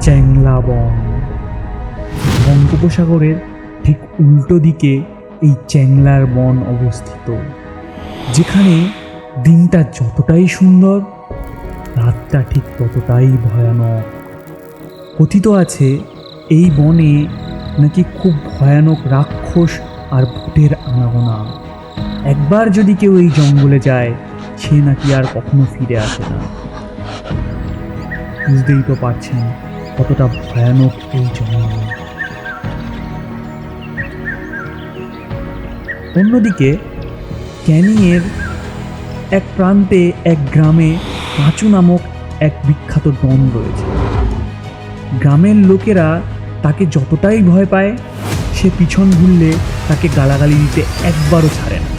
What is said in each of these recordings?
চ্যাংলা বন। বঙ্গোপসাগরের ঠিক উল্টো দিকে এই চ্যাংলার বন অবস্থিত, যেখানে দিনটা যতটাই সুন্দর, রাতটা ঠিক ততটাই ভয়ানক। কথিত আছে এই বনে নাকি খুব ভয়ানক রাক্ষস আর ভূতের আনাগোনা। একবার যদি কেউ এই জঙ্গলে যায়, সে নাকি আর কখনো ফিরে আসে না। বুঝতেই তো পারছেন কতটা ভয়ানক এই জঙ্গল। অন্যদিকে ক্যানিংয়ের এক প্রান্তে এক গ্রামে পাঁচু নামক এক বিখ্যাত ডন রয়েছে। গ্রামের লোকেরা তাকে যতটাই ভয় পায়, সে পিছন ঘুরলে তাকে গালাগালি দিতে একবারও ছাড়ে না।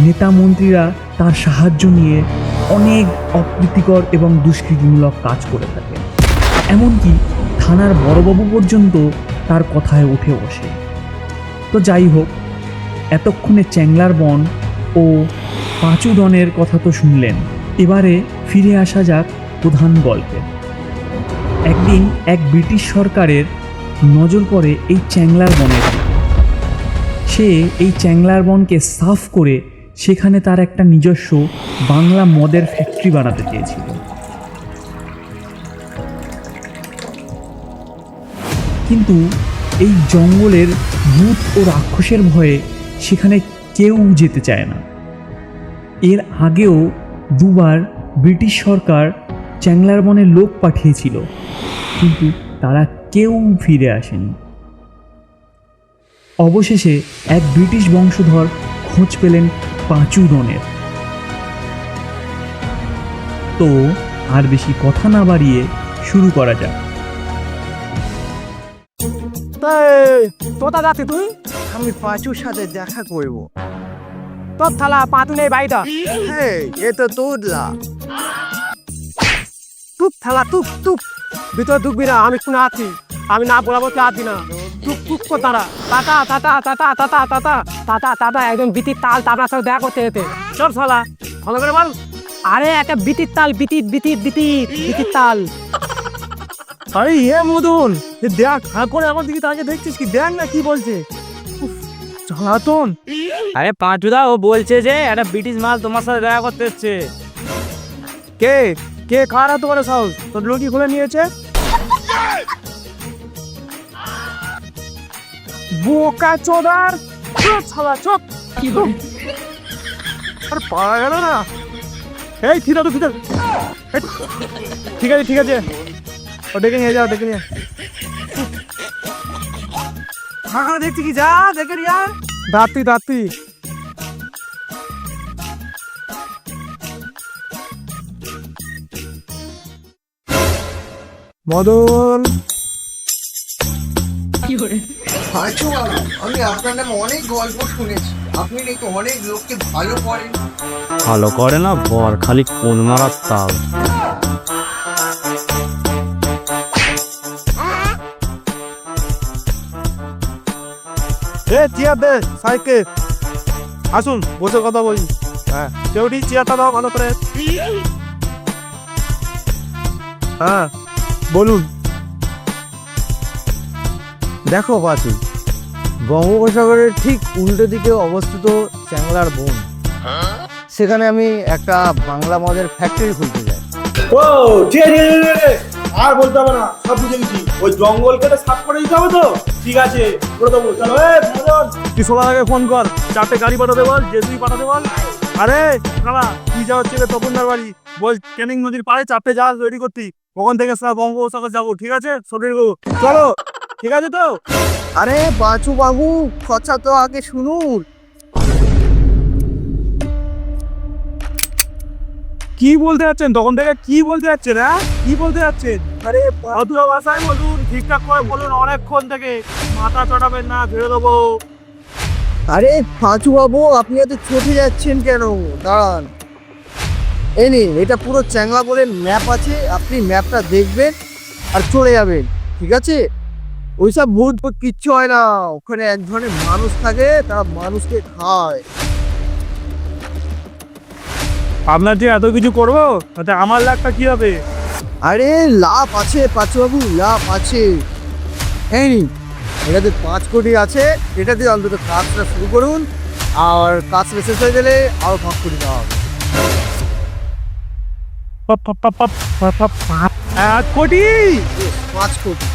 নেতা মন্ত্রীরা তার সাহায্য নিয়ে অনেক অপ্রীতিকর এবং দুষ্কৃতিমূলক কাজ করে থাকে। এমনকি থানার বড়বাবু পর্যন্ত তার কথায় উঠে বসে। তো যাই হোক, এতক্ষণে চ্যাংলার বন ও পাঁচু ডনের কথা তো শুনলেন। এবারে ফিরে আসা যাক প্রধান গল্পে। একদিন এক ব্রিটিশ সরকারের নজর পড়ে এই চ্যাংলার বনের। সে এই চ্যাংলার বনকে সাফ করে সেখানে তার একটা নিজস্ব বাংলা মদের ফ্যাক্টরি বানাতে চেয়েছিল। কিন্তু এই জঙ্গলের ভূত ও রাক্ষসের ভয়ে সেখানে কেউ যেতে চায় না। এর আগেও দুবার ব্রিটিশ সরকার চ্যাংলার বনে লোক পাঠিয়েছিল, কিন্তু তারা কেউ ফিরে আসেনি। অবশেষে এক ব্রিটিশ বংশধর খোঁজ পেলেন পাঁচু ডনের। তো আর বেশি কথা না বাড়িয়ে শুরু করা যাক। তোতা যাচ্ছি তুই? আমি পাঁচুর সাথে দেখা করব। তোর থালা পাতু নেই বাড়িটা। হ্যাঁ, এ তো তোদলা। তুপ থালা তুপ তুপ, ভিতরে ঢুকবি না, আমি শুনে আছি। আমি না বলাবো আছি না। টুক টুক কর তারা। Tata tata tata tata tata tata tata, একদম বিতির তাল তাবলার সাথে দেখা করতে যেতে। চল শালা, ভালো করে বল। আরে একটা বিতির তাল, বিতির বিতির বিতির বিতির তাল। আরে মদন, দেখ হ্যাঁ করে আমার দিকে তাকে দেখছিস কি? দেখ না কি বলছে। জ্বালাতন। আরে পাঁচুদা, ও বলছে যে একটা ব্রিটিশ মাল তোমার সাথে দেখা করতে এসছে। কে কে কার এত বড় সাহস? তোর লুকি খুলে নিয়েছে। বোকা চোদার, ছাড়া চোখ আর পারা গেল না। এই ঠিক আছে ঠিক আছে ঠিক আছে ঠিক আছে, ও ডেকে নিয়ে যাও, ডেকে নিয়ে। কাকা দেখছি কি, যা দেখে নিয়ে আয়। দাঁতি দাঁতি মদন। পাঁচু বাবু, আমি আপনার নামে অনেক গল্প শুনেছি। আপনি নাকি অনেক লোককে ভালো করেন। ভালো করে না বর, খালি কোন মারার তাল। চেয়ার দে সাইকে, আসুন বসে কথা বলি। হ্যাঁ কেউটি চেয়ারটা দাও ভালো করে। হ্যাঁ বলুন। দেখো পাঁচু, বঙ্গোপসাগরের ঠিক উল্টো দিকে অবস্থিত চ্যাংলার বন, সেখানে আমি একটা বাংলা মদের ফ্যাক্টরি খুলতে চাই। ও ঠিক আছে, আর বলতে হবে না, সব বুঝে গেছি। ওই জঙ্গল কেটে সাফ করে দিতে হবে তো? ঠিক আছে, করে দেবো। চলো তুই সবার আগে ফোন কর, 4টে গাড়ি পাঠাতে বল, জেসিবি পাঠাতে বল। আরে দাদা, তুই যা হচ্ছে তপনদার বাড়ি, বল ক্যানিং নদীর পাড়ে 4টে জাহাজ রেডি করতি। ওখান থেকে বঙ্গোপসাগর যাবো, ঠিক আছে? চলো, ঠিক আছে তো? আরে পাঁচু বাবু, কথা তো আগে শুনুন। কি বলতে যাচ্ছেন তখন থেকে? কি বলতে যাচ্ছেন? হ্যাঁ কি বলতে যাচ্ছেন? আরে অধুরা ভাষায় বলুন, ঠিকঠাক করে বলুন। অনেকক্ষণ থেকে মাথা চটাবেন না, ভেবে দেবো। আরে পাঁচু বাবু, আপনি এত চটে যাচ্ছেন কেন? দাঁড়ান, এই নিন, এটা পুরো চ্যাংলা বলে ম্যাপ আছে। আপনি ম্যাপটা দেখবেন আর চলে যাবেন, ঠিক আছে? ওইসব ভূত কিচ্ছু হয় না। ওখানে এক ধরনের মানুষ থাকে, তারা মানুষকে খায়। আপনার যে এত কিছু করবো, তাতে আমার লাভটা কি হবে? আরে লাভ আছে পাঁচুবাবু, লাভ আছে। এই নিন, এটাতে 5 কোটি আছে, এটা দিয়ে অন্তত কাজটা শুরু করুন, আর কাজ শেষ হয়ে গেলে আরও 5 কোটি দেওয়া হবে। 1 কোটি? 5 কোটি।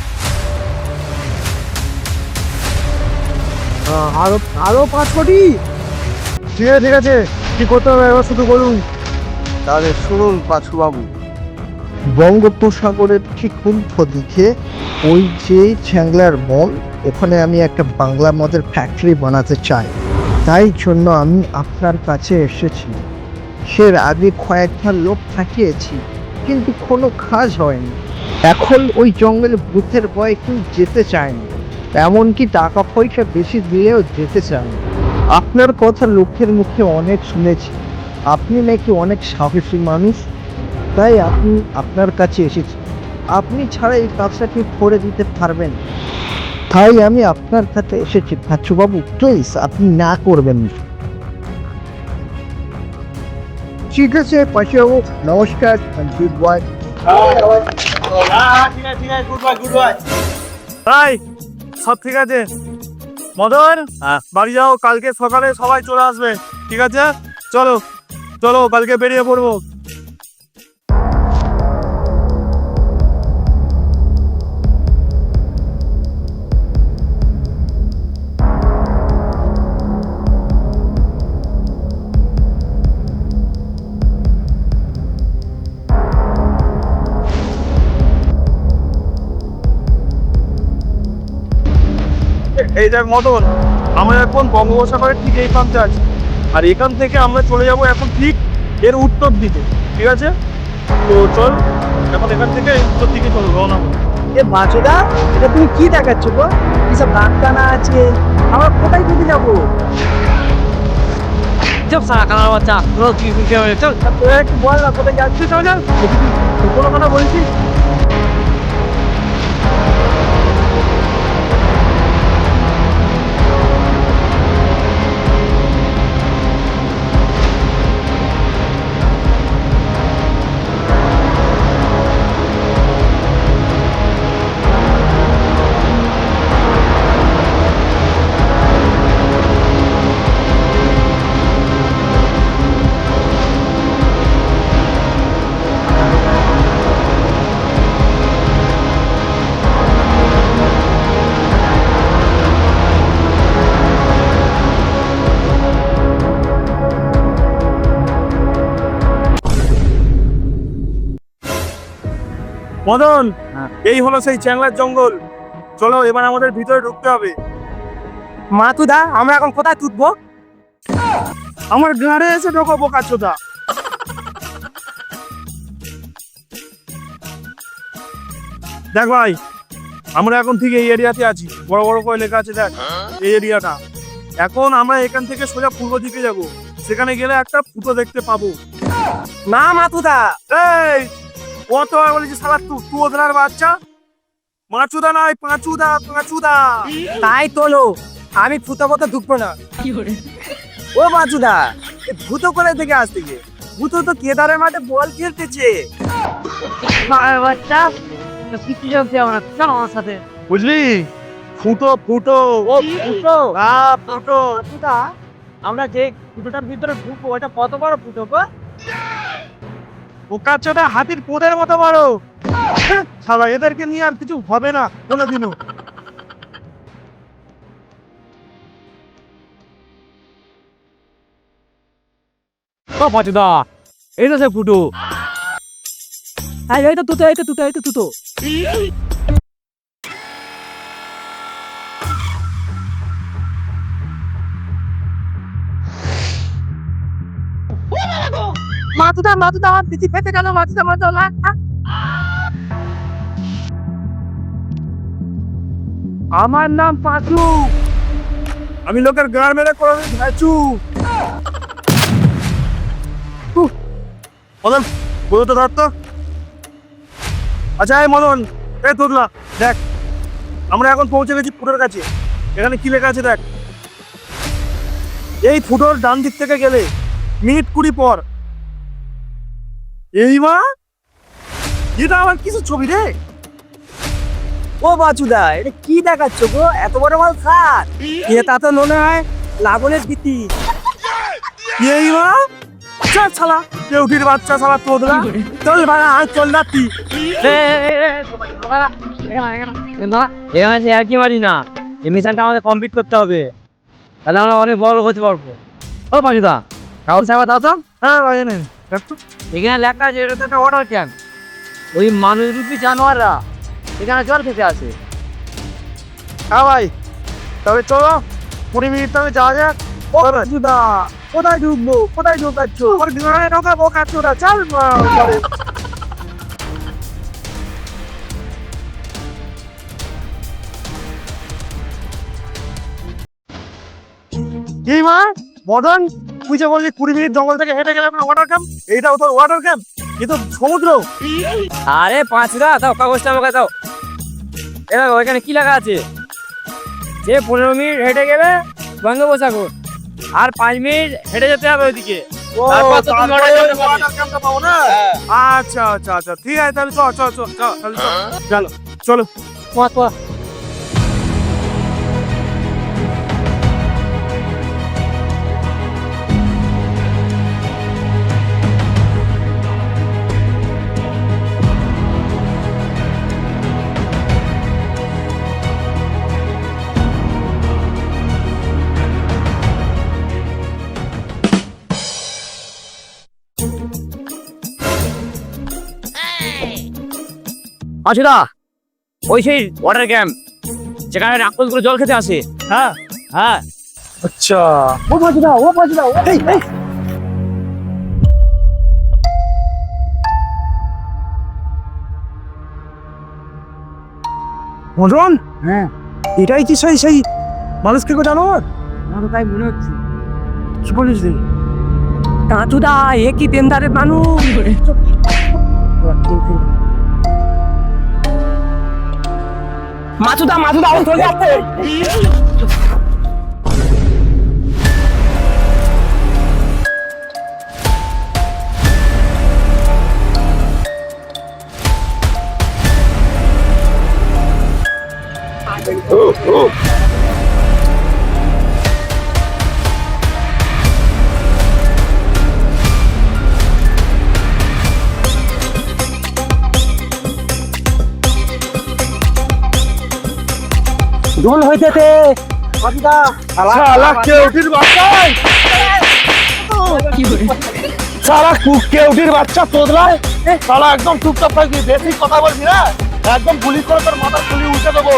আরো 5 কোটি? ঠিক আছে, কি করতে হবে এবার শুধু বলুন। তাহলে শুনুন পাঁচুবাবু, বঙ্গোপসাগরের ঠিক উল্টো দিকে ওই যে চ্যাংলার মল, ওখানে আমি একটা বাংলা মদের ফ্যাক্টরি বানাতে চাই। তাই জন্য আমি আপনার কাছে এসেছি। এর আগে কয়েকটা লোক থাকিয়েছি, কিন্তু কোনো কাজ হয়নি। এখন ওই জঙ্গলে ভূতের ভয়ে কেউ যেতে চায়নি, এমনকি টাকা পয়সা বেশি দিলেও যেতে চায় না। আপনার কথা লোকের মুখে অনেক শুনেছি, আপনি নাকি অনেক সাহসী মানুষ, তাই আপনি আপনার কাছে এসেছি। আপনি ছাড়া এই কাজটাকে করে দিতে পারবেন, তাই আমি আপনার কাছে এসেছি। পাঁচুবাবু প্লিজ, আপনি না করবেন না। ঠিক আছে পাঁচুবাবু, নমস্কার। Good bye. তাই সব ঠিক আছে মদন, বাড়ি যাও, কালকে সকালে সবাই চলে আসবে, ঠিক আছে? চলো চলো, কালকে বেরিয়ে পড়বো। এই দেখ মদন, আমরা এখন বঙ্গোপসাগরের ঠিক এই প্রান্তে আছি, আর এখান থেকে আমরা চলে যাব এখন ঠিক এর উত্তর দিকে, ঠিক আছে? তো চল এখন এখান থেকে উত্তর দিকে চলো, রওনা হবো। এ বাঁচুদা, এটা তুমি কি দেখাচ্ছ গো? কিসব গান টানা আছে, আমরা কোথায় দিতে যাবো? চুপ সারা কানার বাচ্চা, রোজ কি চল। তুই একটু বল না কোথায় যাচ্ছিস? চল চল, কোনো কথা বলছিস? মদন, এই হলো সেই চ্যাংলার জঙ্গল। চলো এবার আমাদের ভিতরে ঢুকতে হবে। মাতুদা, আমরা এখন কোথায় তুলবো? আমার গাড়ে এসে ঢোকো বোকাচোদা। দেখ ভাই, আমরা এখন ঠিক এই এরিয়াতে আছি, বড় বড় করে লেখা আছে দেখ এই এরিয়াটা। এখন আমরা এখান থেকে সোজা পূর্ব দিকে যাব, সেখানে গেলে একটা ফুটো দেখতে পাবো। না মাতুদা, এই কত বলেছি সালা, তুই ওদের বাচ্চা। মাচুদা নয়, পাঁচুদা, পাঁচুদা। তাই তোলো, আমি ফুটো ফুটো ঢুকবো না। ও বাঁচুদা, ভূতো করে থেকে আসতে গিয়ে, ভূতো তো কেদারের মাঠে বল খেলতেছে। বাচ্চা কিছু চলছে আমরা, চল আমার সাথে। বুঝলি, ফুটো ফুটো, ও ফুটো, ফুটো। বাঁচুদা, আমরা যে ফুটোটার ভিতরে ঢুকবো, ওটা কত বড় ফুটো গো? বোকাচোদা হাতির পোদের মতো বড়। শালা এদেরকে নিয়ে আর কিছু হবে না কোনোদিনও। ও বাচ্চা, এই তো সে ফুটো। এই তো তুতো, এই তো তুতো, এই তো তুতো। মাতুদা, মাতুদা, আমার পিঠি ফেটে গেল, মাতুদা, মাতুদা। আমার নাম পাঁচু। আমি লোকের গাড় মেরে করে ভেচু। মদন, বলতো ধর তো। আচ্ছা এই মদন, এই তোদলা, দেখ আমরা এখন পৌঁছে গেছি ফুটোর কাছে। এখানে কি লেখা আছে দেখ, এই ফুটোর ডান দিক থেকে গেলে মিনিট 20 পর। এই মা, এটা আমার কিছু ছবি রে। ও বাচুদা, এটা কি দেখাচ্ছ গো? এত বড় মাল খাট। এটা তো মনে হয় লাবণের বিতি। এই মা চল শালা কেউটির বাচ্চা শালা তোদলা চল ভাই চল না তুই আর কি মারি না, এই মিশনটা আমাদের কমপ্লিট করতে হবে, তাহলে আমরা অনেক বড় হতে পারবো। ও পাঁচুদা, কাগজ সাহেব দাও তো। হ্যাঁ ভাই নেন এখানে লেখা আছে এটা তো একটা ওয়াটার ক্যাম্প, ওই মানুষরূপী জানোয়াররা এখানে জল খেতে আসে। হ্যাঁ ভাই তবে চলো 20 মিনিট তবে যাওয়া যাক। ও বাচুদা, কোথায় ঢুকবো? কোথায় ঢোকাচ্ছ? ওর ভিতরে ঢোকাবো কাচুরা চল কি মা মদন তুই যে বললি 20 মিনিট জঙ্গল থেকে হেঁটে গেলাম ওয়াটার ক্যাম্প, এইটাও তো ওয়াটার ক্যাম্প, এ তো সমুদ্র। আরে পাঁচুদা দাও কাগজটা আমাকে দাও। এবার ওইখানে কি লেখা আছে যে 15 মিনিট হেঁটে গেলে বঙ্গোপসাগর, আর 5 মিনিট হেঁটে যেতে হবে ওইদিকে। তারপর তো তুমি order করতে পারবে। ওয়াটার ক্যাম্পটা পাবো না। আচ্ছা আচ্ছা আচ্ছা ঠিক আছে তাহলে চল চল চল চল তাহলে চলো চলো পাঁচুদা ওই সেই ওয়াটার ক্যাম্প যেখানে রাক্ষসগুলো জল খেতে আসে। হ্যাঁ হ্যাঁ আচ্ছা ও বাচুদা, ও বাচুদা, এই এই মদন হ্যাঁ, এটাই কি সেই সেই মানুষকে জানোয়ার? আমার তো তাই মনে হচ্ছে। কি বলিস রে? কাঁচুদা এ কি তেন্দারের মানুষ। মাছুদা মাছুদা ও চলে যাচ্ছে। জল হইতেছে বাচুদা। শালা কেউটির বাচ্চা শালা কেউটির বাচ্চা তোদলায় শালা একদম চুপচাপ থাকবি, বেশি কথা বলবি না একদম গুলি করে তোর মাথার গুলি উঠে দেবো।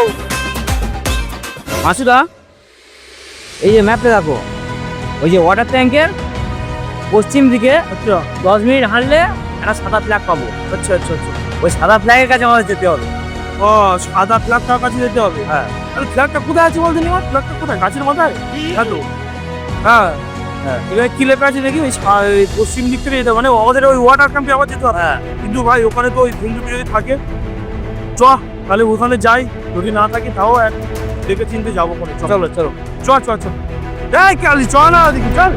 পাঁচুদা এই যে ম্যাপটা দেখো, ওই যে ওয়াটার ট্যাঙ্কের পশ্চিম দিকে 10 মিনিট হাঁটলে একটা সাদা ফ্ল্যাগ পাবো। আচ্ছা আচ্ছা আচ্ছা ওই সাদা ফ্ল্যাগের কাছে আমাদের যেতে হবে। ও সাদা ফ্ল্যাগটার কাছে যেতে হবে। হ্যাঁ তাহলে ফ্ল্যাগটা কোথায় আছে বলতে নিও? ফ্ল্যাগটা কোথায়? গাছের মাথায়? হ্যাঁ তো হ্যাঁ হ্যাঁ এবার কি লেখা আছে দেখি ওই ওই পশ্চিম দিক থেকে যেতে হবে, মানে আমাদের ওই ওয়াটার ক্যাম্পে আবার যেতে হবে। হ্যাঁ কিন্তু ভাই ওখানে তো ওই বন্ধু যদি থাকে চ তাহলে ওখানে যাই, যদি না থাকি তাও এক দেখে চিনতে যাবো কোনো। চলো চলো চ চ চ এই কালি চ না দেখি চল।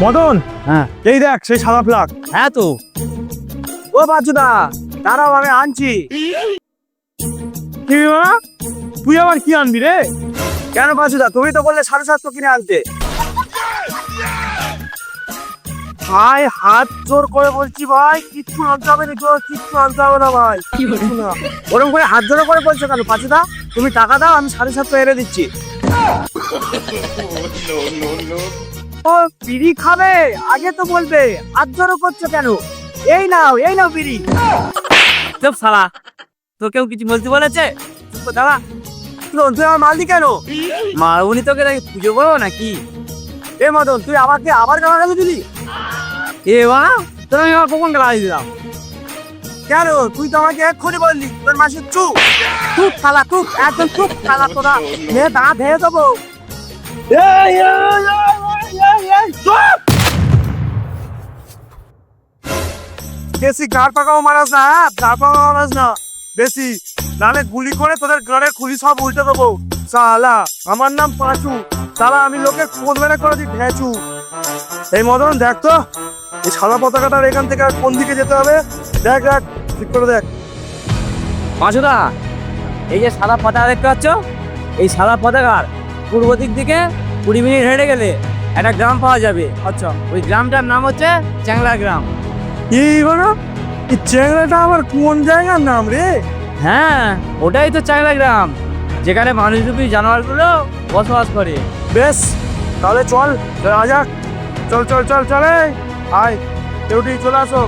মদন হ্যাঁ এই দেখ সেই সাদা ফ্ল্যাগ। হ্যাঁ তো ও বাচুদা, দাঁড়াও আমি আনছি। কি বাবা? তুই আবার কি আনবি রে? কেন বাচুদা, তুমি তো বললে 750 কিনে আনতে। ভাই হাত জোর করে বলছি ভাই, কিচ্ছু আনতে হবে না, কিচ্ছু আনতে হবে না ভাই, কিচ্ছু না। ওরকম করে হাত জোড়ো করে বলছো কেন বাচুদা? তুমি টাকা দাও, আমি 750 এনে দিচ্ছি। ও বিড়ি খাবে আগে তো বলবে, হাত জোড়ো করছো কেন? এই নাও বিড়ি। চুপ শালা, তো কেউ কিছু বলতে বলেছে? চুপ কর, দাঁড়া। তুই আমার মাল দি কেন? মা উনি তোকে নাকি পুজো করবো নাকি? এ মদন, তুই আমাকে আবার গালা গালি দিলি? এ মা তুমি আমার কখন গালা দিলাম? কেন তুই তো আমাকে এক্ষুনি বললি তোর মাসির চুপ। চুপ শালা চুপ, একদম চুপ শালা তোরা, মেয়ে দাঁত ভেঙে দেবো। বেশি গাড় পাকাও মারাস না, হ্যাঁ গাড় পাকাও মারাস না বেশি, নালে গুলি করে তোদের গাড়ের খুলি সব উল্টে দেবো। শালা আমার নাম পাঁচু, শালা আমি লোকে কোন মেরে করে দিই ঢেঁচু। এই মদন দেখ তো এই সাদা পতাকাটার এখান থেকে আর কোন দিকে যেতে হবে, দেখ দেখ ঠিক করে দেখ। পাঁচুদা, এই যে সাদা পতাকা দেখতে পাচ্ছ, এই সাদা পতাকার পূর্ব দিক থেকে 20 মিনিট হেঁটে গেলে একটা গ্রাম পাওয়া যাবে। আচ্ছা ওই গ্রামটার নাম হচ্ছে চ্যাংলা গ্রাম। এই বলো এই চ্যাংড়াটা আবার কোন জায়গার নাম রে? হ্যাঁ, ওটাই তো চ্যাংলা গ্রাম, যেখানে মানুষরূপী জানোয়ারগুলো বসবাস করে। বেশ তাহলে চল যাওয়া যাক, চল চল চল চলে আয় কেউটি চলে আসো।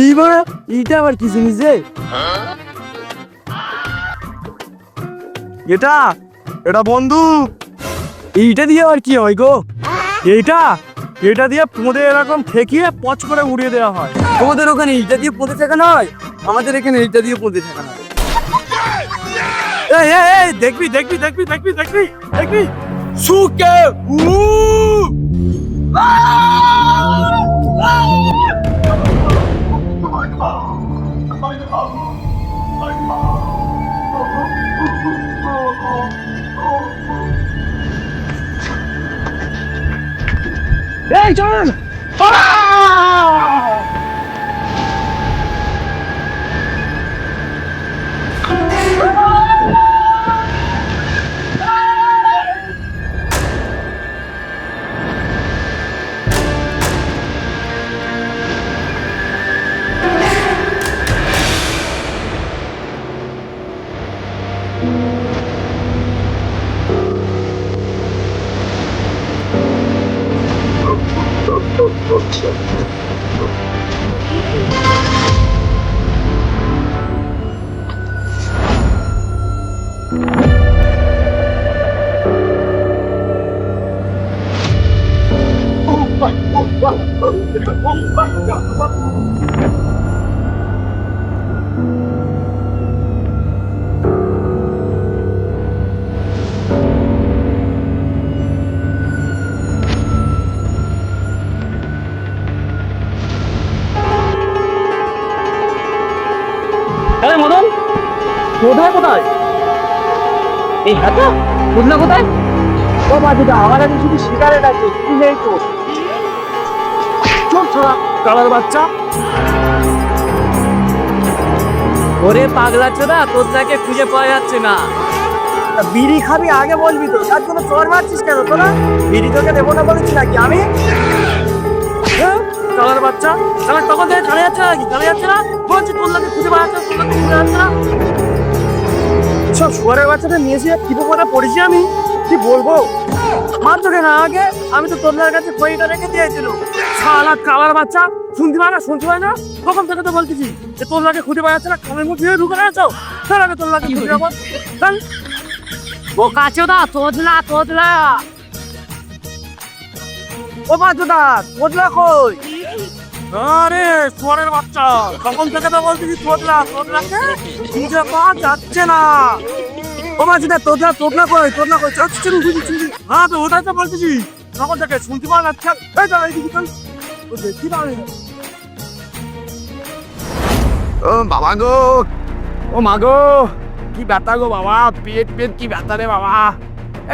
এইবার এইটা আবার কি জিনিস রে? এটা এটা বন্দুক, এইটা দিয়ে আর কি হয় গো? এটা দিয়ে পোঁদে এরকম ঠেকিয়ে পচ করে উড়িয়ে দেওয়া হয়। তোমাদের ওখানে এইটা দিয়ে পোঁদে ঠেকানো হয়, আমাদের এখানে এইটা দিয়ে পোঁদে ঠেকানো হয়। এই এই এই দেখবি দেখবি দেখবি দেখবি দেখবি দেখবি সুকে এই চল আরে মদন, কোথায় কোথায় এই হাতা বুঝলা কোথায়? ও বাজিটা আমার কাছে শুধু সিগারেট আছে, কি নেই তো। চল ছোড়া কালার বাচ্চা। ওরে পাগলা চোদা, তোদলাকে খুঁজে পাওয়া যাচ্ছে না। বিড়ি খাবি আগে বলবি তো, তার জন্য চর মারছিস কেন তোরা? বিড়ি তোকে দেবো না বলেছি নাকি আমি? কালার বাচ্চা, তাহলে তখন থেকে চলে যাচ্ছে নাকি? চলে যাচ্ছে না বলছি, তোদলাকে খুঁজে পাওয়া যাচ্ছে, তোদলাকে খুঁজে যাচ্ছে না। সব শুয়ারের বাচ্চাটা নিয়ে এসে কি পড়ে পড়েছি আমি, কি বলবো? মার তোকে না আগে, আমি তো তোদলার কাছে খইটা রেখে দিয়েছিল। শালা কালার বাচ্চা, শুনতে পায় না শুনতে পায় না, তখন থেকে তো বলতেছি যে তোদলাকে খুঁজে পাওয়া যাচ্ছে না, কানের মুখ দিয়ে ঢুকে গেছো। তার আগে তোদলাকে খুঁজে পাবো। চল বোকা চোদা, তোদলা তোদলা। ও বাচ্চাটা তোদলা কই? আরে শুয়ারের বাচ্চা, তখন থেকে তো বলতেছি তোদলা তোদলাকে খুঁজে পাওয়া যাচ্ছে না। ও বাচ্চাটা তোদলা তোদলা কই? তোদলা কই? চল চল বুঝছি। হ্যাঁ তো ওটাই তো বলতেছি, তখন থেকে শুনতে পাওয়া যাচ্ছে। এই চল এইদিকে চল, ও দেখি না। ও বাবা গো, ও মা গো, কি ব্যথা গো বাবা, পেট পেট কি ব্যথা রে বাবা।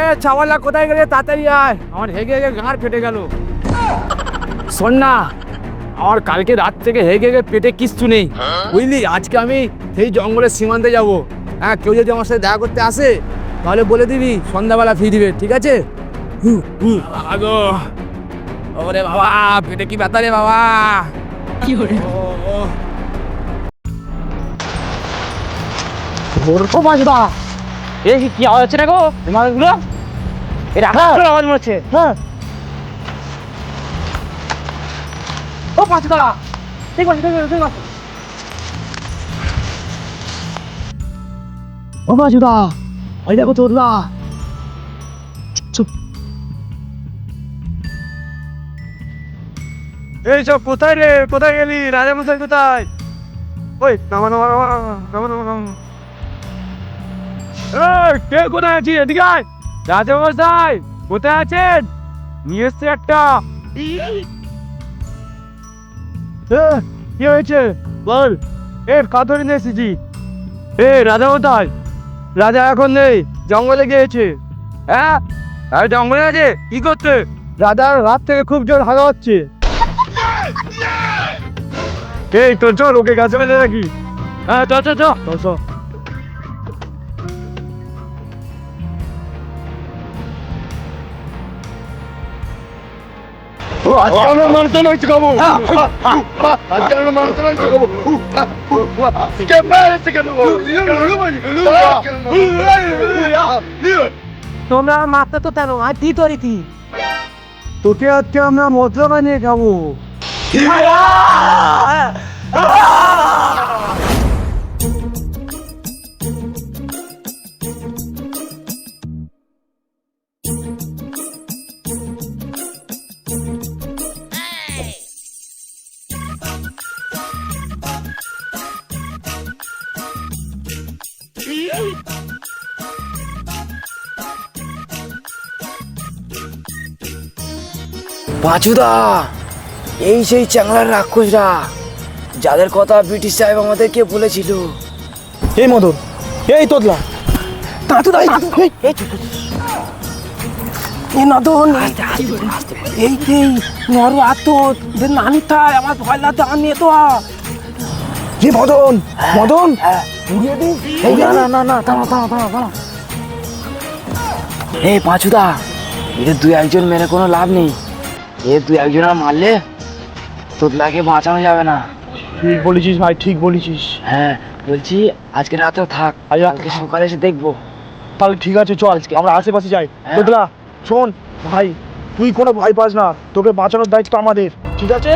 এ ছাওয়ালা কোথায় গেলে, তাড়াতাড়ি আয়, আমার হেগে হেগে ঘাড় ফেটে গেল। শোন না, আমার কালকে রাত থেকে হেগে হেগে পেটে কিচ্ছু নেই বুঝলি। আজকে আমি সেই জঙ্গলের সীমান্তে যাব। হ্যাঁ, কেউ যদি আমার সাথে দেখা করতে আসে তো তাহলে বলে দিবি সন্ধ্যাবেলা ফি দিবে, ঠিক আছে? আগো ওরে বাবা, পেটে কি ব্যথা রে বাবা। ও মাছদা, এ কি আওয়াজ হচ্ছে না গো? মাছগুলো এ রাখা আওয়াজ মনে হচ্ছে। হ্যাঁ ও মাছদা, ঠিক আছে ঠিক আছে ঠিক আছে। ও মাছদা, ওই দেখো তোরলা। চুপ। এই সব কোথায় রে, কোথায় গেলি? রাজা মশাই কোথায়? ওই নামা নামা নামা নামা নামা নামা। এই কে কোথায় আছিস? এদিকে আয়। রাজা মশাই কোথায় আছেন? নিয়ে এসছে একটা। কি হয়েছে বল? কাজ ধরে নিয়ে এসেছি। রাজা কোথায়? রাজা এখন নেই, জঙ্গলে গিয়েছে। হ্যাঁ জঙ্গলে আছে, কি করতে? রাজার রাত থেকে খুব জোর হাওয়া হচ্ছে। এই তো চল, ওকে গাছে বেঁধে রাখি। হ্যাঁ চ চ চ চ। আজকে আমরা মাংস নয় খাবো, আজকে আমরা মাংস নয় খাবো। তোমরা মারতে তো তেন আর দি তরিতি। তোকে আজকে আমরা মজা বানিয়ে খাবো। পাঁচুদা, এই সেই চ্যাংড়ার রাক্ষসরা যাদের কথা ব্রিটিশ সাহেব আমাদেরকে বলেছিল। এই মদন, এই তোদলা, মদন মদন এই পাঁচুদা, এদের দুই একজন মেরে কোনো লাভ নেই। এ দুই একজন আর মারলে তোদলাকে বাঁচানো যাবে না। ঠিক বলেছিস ভাই, ঠিক বলেছিস। হ্যাঁ বলছি আজকে রাতেও থাক, কালকে সকালে এসে দেখবো। তাহলে ঠিক আছে, চল আমরা আশেপাশে যাই। তোদলা শোন ভাই, তুই কোনো ভয় পাস না, তোকে বাঁচানোর দায়িত্ব আমাদের, ঠিক আছে?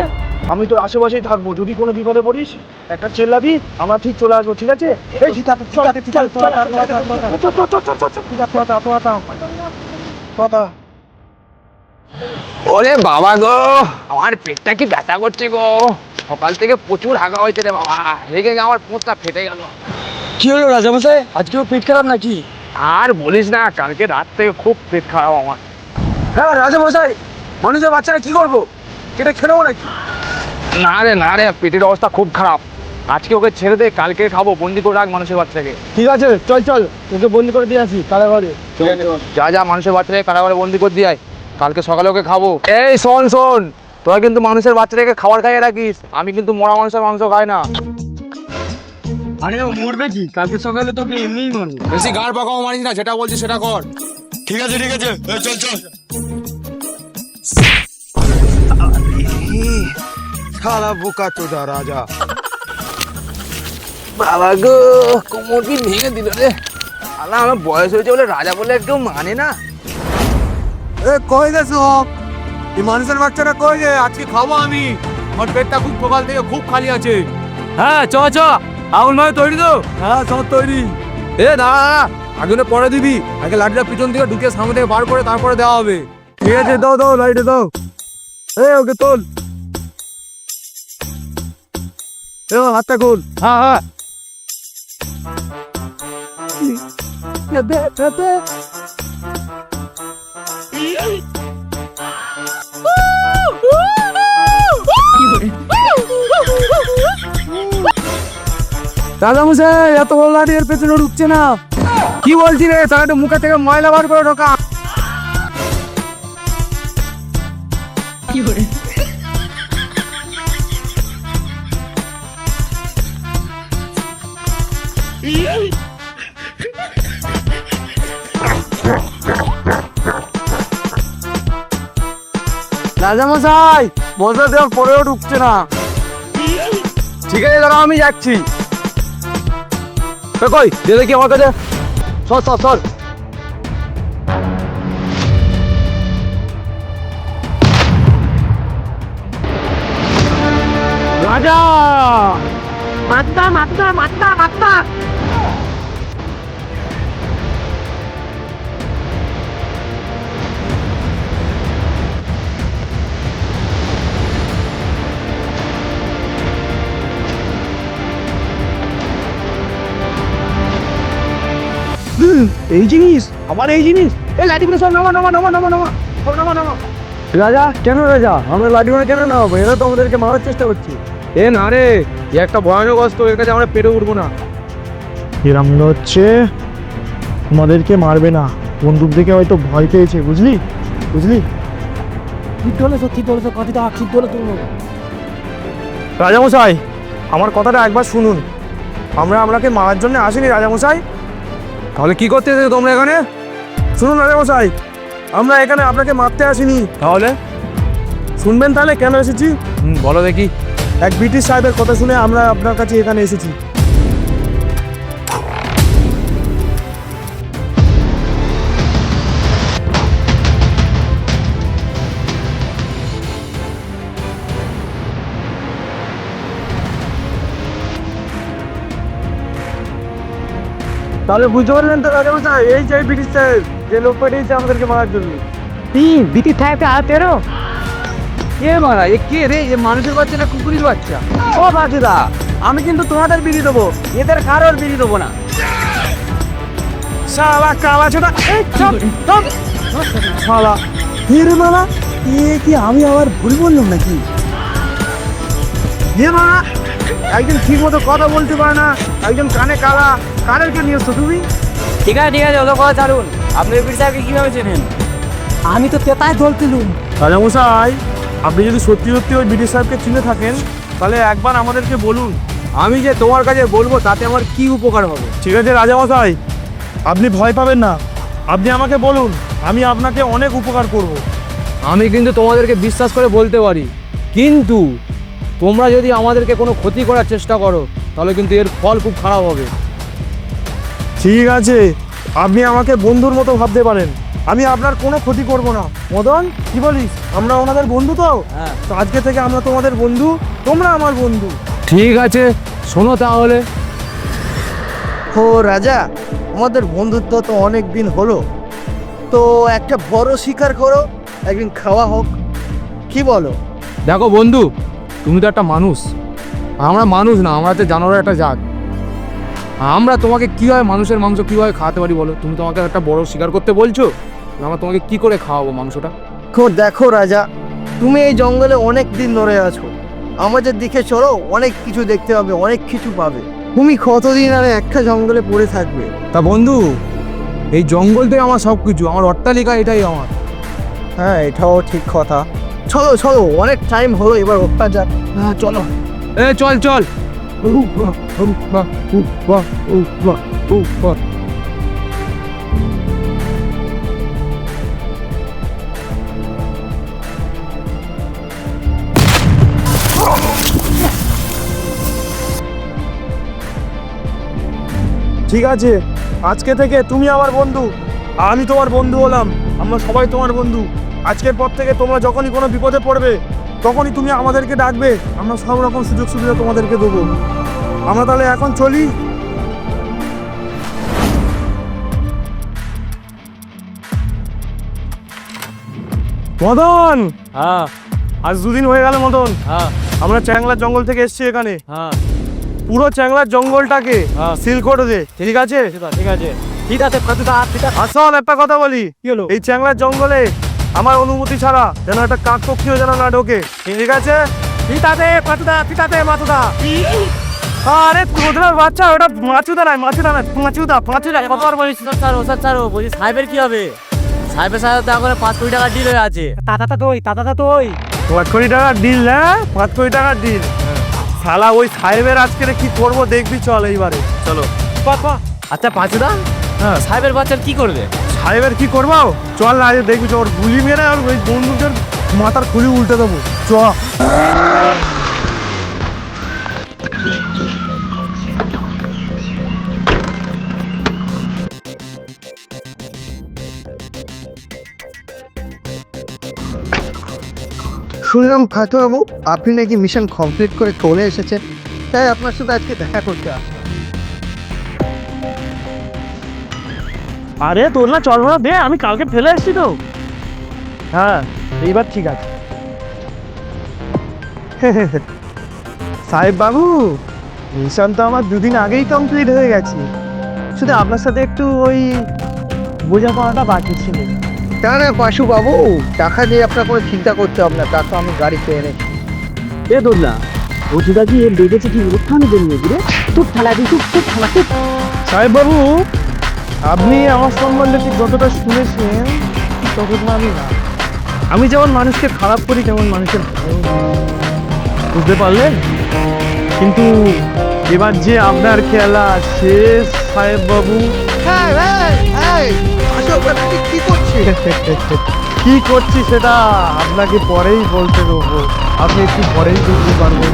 আমি তো আশেপাশেই থাকবো, যদি কোনো বিপদে পড়িস একটা চেল্লাবি, আমরা ঠিক চলে আসবো, ঠিক আছে? ওরে বাবা গো, আমার পেটটা কি ব্যথা করছে গো। সকাল থেকে প্রচুর হাগা হয়েছে রে বাবা, রেগে আমার পোঁতটা ফেটে গেল। কি হলো রাজামশাই, আজকেও পেট খারাপ নাকি? আর বলিস না, কালকে রাত থেকে খুব পেট খারাপ আমার। হ্যাঁ রাজামশাই, মানুষের বাচ্চারা কি করবো, কেটে খেলেও নাকি? না রে, পেটের অবস্থা খুব খারাপ। আজকে ওকে ছেড়ে দে, কালকে খাবো, বন্দি করে রাখ মানুষের বাচ্চাকে। ঠিক আছে চল চল, তোকে বন্দি করে দিয়ে আসি কারাগারে। যা মানুষের বাচ্চাকে কারাগারে বন্দি করে দিয়ে আয়, কালকে সকালে ওকে খাবো। এই শোন তোরা কিন্তু মানুষের বাচ্চাটাকে খাবার খাইয়ে রাখিস, আমি কিন্তু মরা মানুষের মাংস খাই না। আরে ও মরবে কি, কালকে সকালে তোকে এমনিই মারবো। বেশি গাড় পাকাও মারিস না, যেটা বলছি সেটা কর। ঠিক আছে ঠিক আছে, চল চল। সারা বোকা চোদা রাজা। বাবা গো, কোমর কি ভেঙে দিল রে। আল্লাহ, আমার বয়স হয়েছে বলে রাজা বলে কেউ মানে না। এ কই গেছো, এই মানুষের বাচ্চারা কই গে? আজকে খাবো আমি, আমার পেটটা খুব সকাল থেকে খুব খালি আছে। হ্যাঁ চ আগুন ভাই তৈরি তো? হ্যাঁ সব তৈরি। এ না আগুনে পরে দিবি, আগে লাঠিটা পিছন থেকে ঢুকে সামনে থেকে বার করে তারপরে দেওয়া হবে। ঠিক আছে দাও দাও, লাইটে দাও। ওকে তোল, হাতটা খোল। হ্যাঁ রাজামশাই, এত বড় লাঠি এর পেছনে ঢুকছে না। কি বলছি রে, তাহলে মুখে থেকে ময়লা বার করে ঢোকা। রাজামশাই মশলা দেওয়ার পরেও ঢুকছে না। ঠিক আছে দাঁড়াও, আমি যাচ্ছি। কই দে দেখি আমার কাছে। সর সর সর। রাজা মাত্তা মাত্তা মাত্তা মাত্তা এই জিনিস আমার, এই জিনিস এই লাঠিগুলো সব নামা নামা নামা নামা নামা সব নামা নামা। রাজা কেন রাজা আমরা লাঠিগুলো কেন নামাবো? এরা তো আমাদেরকে মারার চেষ্টা করছে। এ না রে, এ একটা ভয়ানক অস্ত্র, এর কাছে আমরা পেরে উঠবো না। এরম মনে হচ্ছে আমাদেরকে মারবে না, বন্দুক দেখে হয়তো ভয় পেয়েছে, বুঝলি বুঝলি। ঠিক বলেছো ঠিক বলেছো কথাটা ঠিক বলেছো। রাজামশাই আমার কথাটা একবার শুনুন, আমরা আপনাকে মারার জন্য আসিনি রাজামশাই। তাহলে কি করতে এসেছো তোমরা এখানে? শুনুন রাজামশাই, আমরা এখানে আপনাকে মারতে আসিনি। তাহলে শুনবেন তাহলে কেন এসেছি। বলো দেখি। এক ব্রিটিশ সাহেবের কথা শুনে আমরা আপনার কাছে এখানে এসেছি। তাহলে বুঝতে পারলেন তো রাজামশাই, এই যে ব্রিটিশ সাহেব যে লোক পাঠিয়েছে আমাদেরকে মারার জন্য। বিটি সাহেবকে হাতেরও কে মারা? এ কে রে? এ মানুষের বাচ্চা না কুকুরের বাচ্চা? ও বাজুদা, আমি কিন্তু তোমাদের বিড়ি দেবো, এদের কারোর বিড়ি দেবো না। শালা কালা ছোটা, এই চপ চপ শালা। হিরে মালা, এ কি আমি আবার ভুল বললাম নাকি? এ মালা একজন ঠিক মতো কথা বলতে পারে না, একজন কানে কালা, কানেরকে নিয়ে এসছো তুমি? ঠিক আছে অত কথা ছাড়ুন। আপনি বীর সাহেবকে কিভাবে চেনেন? আমি তো তেতায় দলতিলুম। রাজামশাই আপনি যদি সত্যি সত্যি ওই ব্রিটিশ সাহেবকে চিনে থাকেন তাহলে একবার আমাদেরকে বলুন। আমি যে তোমার কাছে বলবো তাতে আমার কি উপকার হবে? ঠিক আছে রাজামশাই, আপনি ভয় পাবেন না, আপনি আমাকে বলুন, আমি আপনাকে অনেক উপকার করব। আমি কিন্তু তোমাদেরকে বিশ্বাস করে বলতে পারি, কিন্তু তোমরা যদি আমাদেরকে কোনো ক্ষতি করার চেষ্টা করো তাহলে কিন্তু এর ফল খুব খারাপ হবে। ঠিক আছে, আপনি আমাকে বন্ধুর মতো ভাবতে পারেন, আমি আপনার কোনো ক্ষতি করব না। মদন কি বলিস, আমরা ওনাদের বন্ধু তো? হ্যাঁ। তো আজকে থেকে আমরা তোমাদের বন্ধু, তোমরা আমার বন্ধু। ঠিক আছে, শোনো তাহলে। ও রাজা, আমাদের বন্ধুত্ব তো অনেক দিন হলো, তো একটা বড় শিকার করো, একদিন খাওয়া হোক, কি বলো? দেখো বন্ধু, তুমি তো একটা মানুষ, আমরা মানুষ না, আমরা হচ্ছে জানোয়ারের একটা জাত। আমরা তোমাকে কীভাবে মানুষের মাংস কীভাবে খাওয়াতে পারি বলো? তুমি তোমাকে একটা বড় শিকার করতে বলছো, আমরা তোমাকে কি করে খাওয়াবো মাংসটা? দেখো রাজা, তুমি এই জঙ্গলে অনেক দিন ধরে আছো, আমাদের দিকে চলো, অনেক কিছু দেখতে পাবে, অনেক কিছু পাবে। তুমি কতদিন আর একটা জঙ্গলে পড়ে থাকবে? তা বন্ধু, এই জঙ্গলটাই আমার সব কিছু, আমার অট্টালিকা এটাই আমার। হ্যাঁ, এটাও ঠিক কথা। চলো চলো, অনেক টাইম হলো, এবার ওটা যাক। হ্যাঁ চলো। এ চল চল। ঠিক আছে, আজকে থেকে তুমি আমার বন্ধু, আমি তোমার বন্ধু হলাম, আমরা সবাই তোমার বন্ধু। আজকের পর থেকে তোমরা যখনই কোনো বিপদে পড়বে তখনই তুমি আমাদেরকে ডাকবে, আমরা সব রকম সুযোগ সুবিধা তোমাদেরকে দেবো। আমরা তাহলে এখন চলি। মদন, হ্যাঁ আজ দুদিন হয়ে গেল মদন, হ্যাঁ আমরা চ্যাংলার জঙ্গল থেকে এসেছি এখানে। হ্যাঁ পুরো চ্যাংলার জঙ্গলটাকে হ্যাঁ। সিল করে দে, ঠিক আছে? ঠিক আছে ঠিক আছে কতটা ঠিক আছে। আসল একটা কথা বলি, কি হলো? এই চ্যাংলার জঙ্গলে আমার অনুমতি ছাড়া যেন একটা কাকপক্ষীও যেন না ঢোকে, ঠিক আছে? পিতাতে কতটা পিতাতে মাতুদা। আরে তোদের বাচ্চা, ওটা মাছুদা নাই, মাছুদা নাই, পাঁচুদা পাঁচুদা। কতবার বলিস ওসব ছাড়ো, বলছি সাহেবের কি হবে? সাহেবের সাথে তো এখন 5 কোটি টাকার ডিল হয়ে আছে। তাতা তো ওই তাতা তো ওই 5 কোটি টাকার ডিল না, 5 কোটি টাকার ডিল। শালা ওই সাহেবের আজকে কি করবো দেখবি, চল এইবারে চলো। আচ্ছা পাঁচুদা, হ্যাঁ সাহেবের বাচ্চার কি করবে? সাহেবের কি করবো, চল না আজ দেখবি, ওর গুলি মেরে আর ওই বন্দুকের মাথার খুলি উল্টে দেবো চ। শুনলাম ফাতু বাবু আপনি নাকি মিশন কমপ্লিট করে চলে এসেছেন, তাই আপনার সাথে আজকে দেখা করতে আসলাম। আরে তোর না চল না দে, আমি কালকে ফেলে এসেছি তো। হ্যাঁ এইবার ঠিক আছে। সাহেব বাবু মিশন তো আমার দুদিন আগেই কমপ্লিট হয়ে গেছে, শুধু আপনার সাথে একটু ওই বোঝাপড়াটা বাকি ছিল। না না পাশু বাবু, টাকা নিয়ে আপনার কোনো চিন্তা করতে হবে না, টাকা আমি গাড়ি পেয়ে এনেছি। এ দোল্লা ওটা কি লেগেছে কি ওখানে জন্য রে, তুই খেলা দিস, তুই খেলা তুই। সাহেব বাবু আপনি আমার সম্বন্ধে ঠিক যতটা শুনেছেন ততটা আমি না। আমি যেমন মানুষকে খারাপ করি তেমন মানুষের ভালো করি। বুঝতে পারলেন? কিন্তু এবার যে আপনার খেলা শেষ সাহেব বাবু। কি করছি সেটা আপনাকে পরেই বলতে দেবো, আপনি একটু পরেই বুঝতে পারবেন।